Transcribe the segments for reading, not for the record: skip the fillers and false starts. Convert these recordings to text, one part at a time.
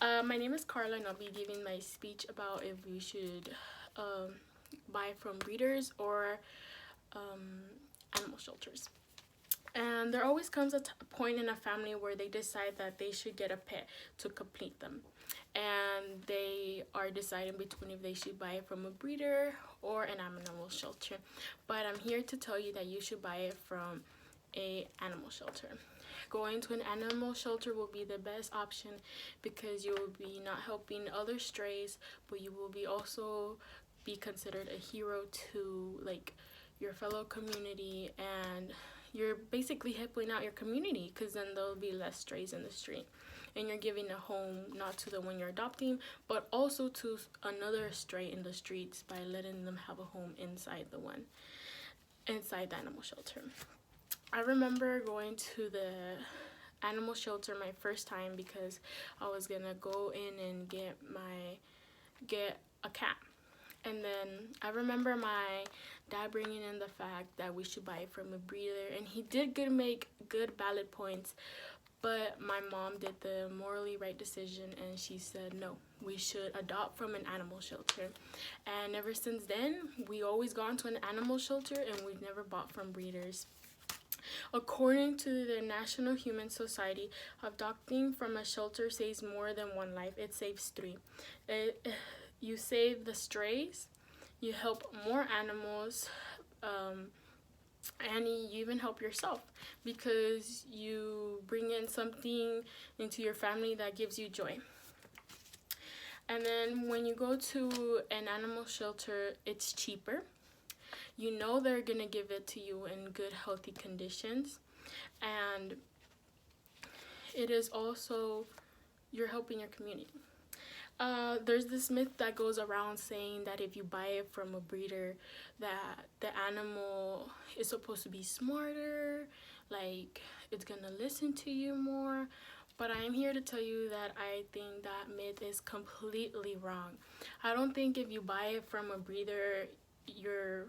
My name is Carla, and I'll be giving my speech about if we should buy from breeders or animal shelters. And there always comes a point in a family where they decide that they should get a pet to complete them. And they are deciding between if they should buy it from a breeder or an animal shelter. But I'm here to tell you that you should buy it from a animal shelter. Going to an animal shelter will be the best option because you will be not helping other strays, but you will be also be considered a hero to like your fellow community, and you're basically helping out your community because then there'll be less strays in the street, and you're giving a home not to the one you're adopting but also to another stray in the streets by letting them have a home inside the animal shelter. I remember going to the animal shelter my first time because I was gonna go in and get a cat. And then I remember my dad bringing in the fact that we should buy it from a breeder, and he did make good valid points, but my mom did the morally right decision and she said no, we should adopt from an animal shelter. And ever since then, we always gone to an animal shelter and we've never bought from breeders. According to the National Human Society, adopting from a shelter saves more than one life. It saves three. You save the strays, you help more animals, and you even help yourself because you bring in something into your family that gives you joy. And then when you go to an animal shelter, it's cheaper. You know they're gonna give it to you in good, healthy conditions, and it is also, you're helping your community. There's this myth that goes around saying that if you buy it from a breeder, that the animal is supposed to be smarter, like it's gonna listen to you more. But I'm here to tell you that I think that myth is completely wrong. I don't think if you buy it from a breeder, your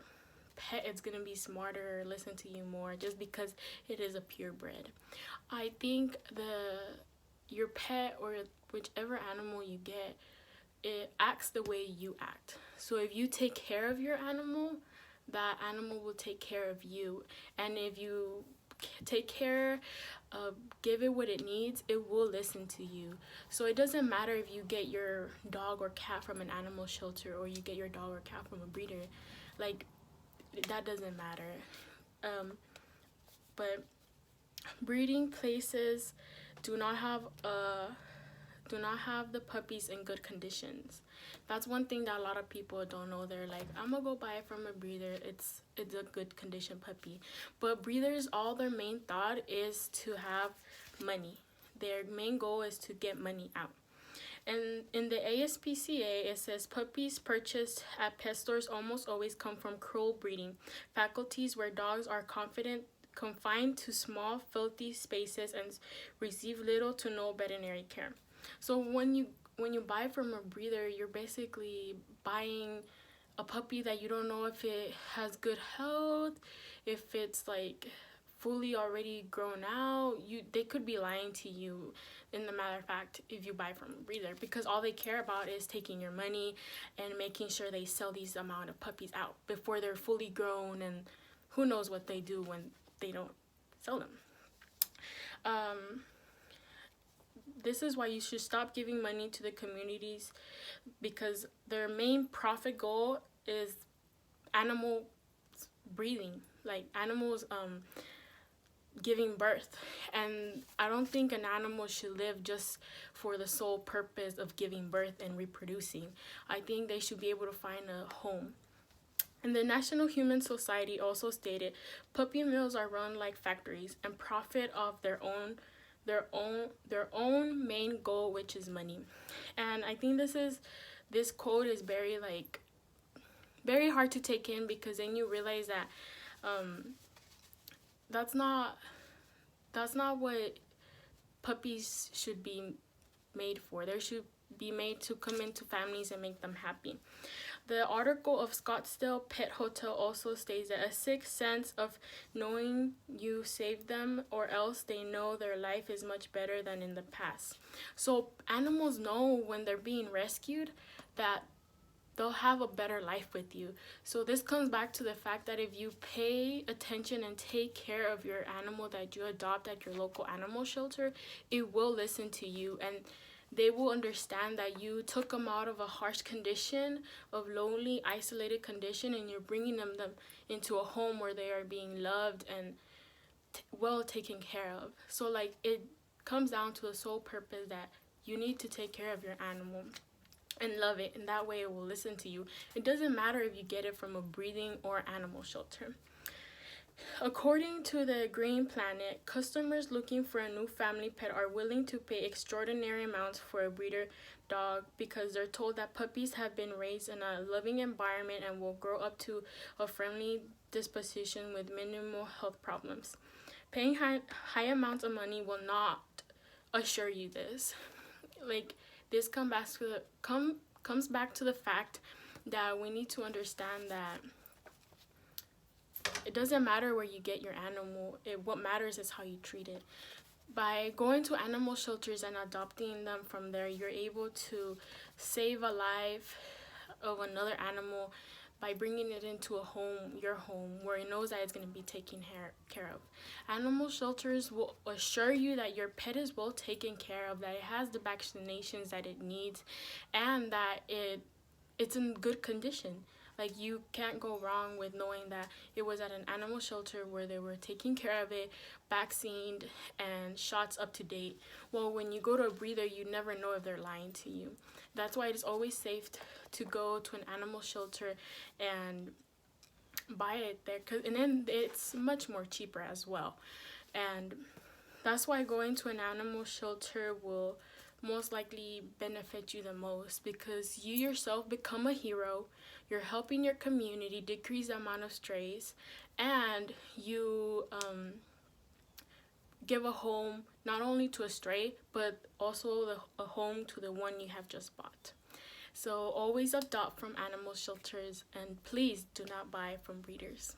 pet is gonna be smarter or listen to you more just because it is a purebred. I think your pet or whichever animal you get, it acts the way you act. So if you take care of your animal, that animal will take care of you. And if you take care, give it what it needs, it will listen to you. So it doesn't matter if you get your dog or cat from an animal shelter or you get your dog or cat from a breeder. Like, that doesn't matter. But breeding places do not have the puppies in good conditions. That's one thing that a lot of people don't know. They're like, I'm gonna go buy it from a breeder, it's a good condition puppy. But breeders, all their main thought is to have money. Their main goal is to get money out. And in the ASPCA, it says puppies purchased at pet stores almost always come from cruel breeding faculties where dogs are confined to small, filthy spaces and receive little to no veterinary care. So when you buy from a breeder, you're basically buying a puppy that you don't know if it has good health, if it's like fully already grown out. They could be lying to you, in the matter of fact, if you buy from a breeder, because all they care about is taking your money and making sure they sell these amount of puppies out before they're fully grown, and who knows what they do when they don't sell them. This is why you should stop giving money to the communities, because their main profit goal is animal breeding, like animals giving birth. And I don't think an animal should live just for the sole purpose of giving birth and reproducing. I think they should be able to find a home. And the National Human Society also stated puppy mills are run like factories and profit off their own main goal, which is money. And I think this quote is very hard to take in, because then you realize that that's not what puppies should be made for. They should be made to come into families and make them happy. The article of Scottsdale Pet Hotel also states that a sixth sense of knowing you saved them, or else they know their life is much better than in the past. So animals know when they're being rescued that they'll have a better life with you. So this comes back to the fact that if you pay attention and take care of your animal that you adopt at your local animal shelter, it will listen to you, and they will understand that you took them out of a harsh condition, of lonely, isolated condition, and you're bringing them into a home where they are being loved and well taken care of. So like, it comes down to the sole purpose that you need to take care of your animal and love it, and that way it will listen to you. It doesn't matter if you get it from a breeding or animal shelter. According to the Green Planet, customers looking for a new family pet are willing to pay extraordinary amounts for a breeder dog because they're told that puppies have been raised in a loving environment and will grow up to a friendly disposition with minimal health problems. Paying high amounts of money will not assure you this. Like, this comes back to the fact that we need to understand that it doesn't matter where you get your animal. What matters is how you treat it. By going to animal shelters and adopting them from there, you're able to save a life of another animal by bringing it into a home, your home, where it knows that it's going to be taken care of. Animal shelters will assure you that your pet is well taken care of, that it has the vaccinations that it needs, and that it's in good condition. Like, you can't go wrong with knowing that it was at an animal shelter where they were taking care of it, vaccinated, and shots up to date. Well, when you go to a breeder, you never know if they're lying to you. That's why it is always safe to go to an animal shelter and buy it there, and then it's much more cheaper as well. And that's why going to an animal shelter will most likely benefit you the most, because you yourself become a hero. You're helping your community decrease the amount of strays, and you give a home not only to a stray, but also a home to the one you have just bought. So always adopt from animal shelters, and please do not buy from breeders.